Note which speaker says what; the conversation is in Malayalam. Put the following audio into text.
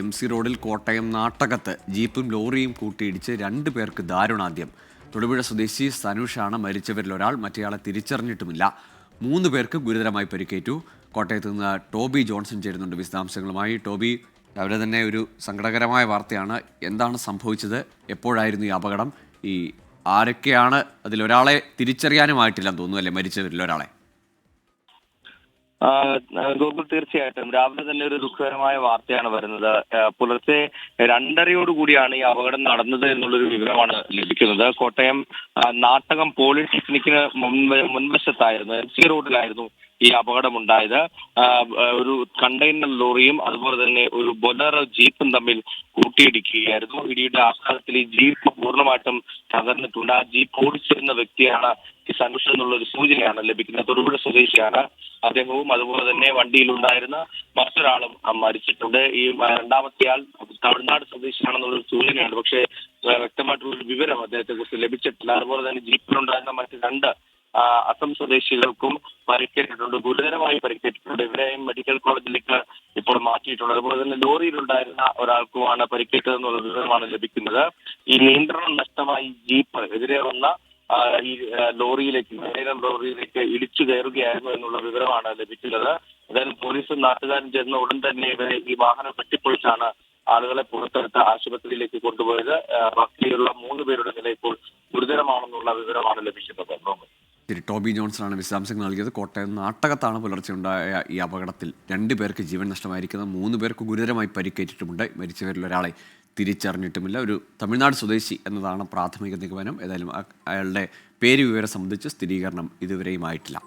Speaker 1: MC റോഡിൽ കോട്ടയം നാട്ടകത്ത് ജീപ്പും ലോറിയും കൂട്ടിയിടിച്ച് 2 പേർക്ക് ദാരുണാന്ത്യം. തൊടുപുഴ സ്വദേശി സനുഷാണ് മരിച്ചവരിൽ ഒരാൾ. മറ്റേയാളെ തിരിച്ചറിഞ്ഞിട്ടുമില്ല. 3 പേർക്ക് ഗുരുതരമായി പരിക്കേറ്റു. കോട്ടയത്ത് നിന്ന് ടോബി ജോൺസൺ ചേരുന്നുണ്ട് വിശദാംശങ്ങളുമായി. ടോബി, രാവിലെ തന്നെ ഒരു സങ്കടകരമായ വാർത്തയാണ്. എന്താണ് സംഭവിച്ചത്? എപ്പോഴായിരുന്നു ഈ അപകടം? ഈ ആരൊക്കെയാണ് അതിലൊരാളെ തിരിച്ചറിയാനുമായിട്ടില്ലെന്ന് തോന്നുന്നു അല്ലേ, മരിച്ചവരിൽ ഒരാളെ?
Speaker 2: ഗോകുൽ, തീർച്ചയായിട്ടും രാവിലെ തന്നെ ഒരു ദുഃഖകരമായ വാർത്തയാണ് വരുന്നത്. പുലർച്ചെ 2:30 കൂടിയാണ് ഈ അപകടം നടന്നത് എന്നുള്ളൊരു വിവരമാണ് ലഭിക്കുന്നത്. കോട്ടയം നാട്ടകം പോളിടെക്നിക്കിന് മുൻവശത്തായിരുന്നു, MC റോഡിലായിരുന്നു ഈ അപകടമുണ്ടായത്. ഒരു കണ്ടെയ്നർ ലോറിയും അതുപോലെ തന്നെ ഒരു ബൊലേറോ ജീപ്പും തമ്മിൽ കൂട്ടിയിടിക്കുകയായിരുന്നു. ഇടിയുടെ ആഘാതത്തിൽ ഈ ജീപ്പ് പൂർണ്ണമായിട്ടും തകർന്നിട്ടുണ്ട്. ആ ജീപ്പ് ഓടിച്ചിരുന്ന വ്യക്തിയാണ് ഈ സനുഷ എന്നുള്ളൊരു സൂചനയാണ് ലഭിക്കുന്നത്. തൊടുപുഴ സ്വദേശിയാണ് അദ്ദേഹവും. അതുപോലെ തന്നെ വണ്ടിയിലുണ്ടായിരുന്ന മറ്റൊരാളും മരിച്ചിട്ടുണ്ട്. ഈ രണ്ടാമത്തെ ആൾ തമിഴ്നാട് സ്വദേശിയാണെന്നുള്ളൊരു സൂചനയാണ്. പക്ഷേ വ്യക്തമായിട്ടുള്ളൊരു വിവരം അദ്ദേഹത്തെ കുറിച്ച് ലഭിച്ചിട്ടില്ല. അതുപോലെ തന്നെ ജീപ്പിലുണ്ടായിരുന്ന മറ്റ് 2 അസം സ്വദേശികൾക്കും പരിക്കേറ്റിട്ടുണ്ട്, ഗുരുതരമായി പരിക്കേറ്റിട്ടുണ്ട്. ഇവരെയും മെഡിക്കൽ കോളേജിലേക്ക് ഇപ്പോൾ മാറ്റിയിട്ടുണ്ട്. അതുപോലെ തന്നെ ലോറിയിലുണ്ടായിരുന്ന ഒരാൾക്കുമാണ് പരിക്കേറ്റതെന്നുള്ള വിവരമാണ് ലഭിക്കുന്നത്. ഈ നിയന്ത്രണം നഷ്ടമായി ജീപ്പ് എതിരെ വന്ന ഈ ലോറിയിലേക്ക് ഇടിച്ചു കയറുകയായിരുന്നു എന്നുള്ള വിവരമാണ് ലഭിക്കുന്നത്. അതായത് പോലീസും നാട്ടുകാരും ചേർന്ന ഉടൻ തന്നെ ഇവരെ ഈ വാഹനം വെട്ടിപ്പൊളിച്ചാണ് ആളുകളെ പുറത്തെടുത്ത് ആശുപത്രിയിലേക്ക് കൊണ്ടുപോയത്. ബാക്കിയുള്ള 3 പേരുടെ നില ഇപ്പോൾ ഗുരുതരമാണെന്നുള്ള വിവരമാണ് ലഭിക്കുന്നത്.
Speaker 1: ടോബി ജോൺസണാണ് വിശദാംശങ്ങൾ നൽകിയത്. കോട്ടയം നാട്ടകത്താണ് പുലർച്ചെ ഉണ്ടായ ഈ അപകടത്തിൽ 2 പേർക്ക് ജീവൻ നഷ്ടമായിരിക്കുന്നത്. 3 പേർക്ക് ഗുരുതരമായി പരിക്കേറ്റിട്ടുമുണ്ട്. മരിച്ചവരിൽ ഒരാളെ തിരിച്ചറിഞ്ഞിട്ടുമില്ല. ഒരു തമിഴ്നാട് സ്വദേശി എന്നതാണ് പ്രാഥമിക നിഗമനം. ഏതായാലും അയാളുടെ പേര് വിവരം സംബന്ധിച്ച് സ്ഥിരീകരണം ഇതുവരെയും ആയിട്ടില്ല.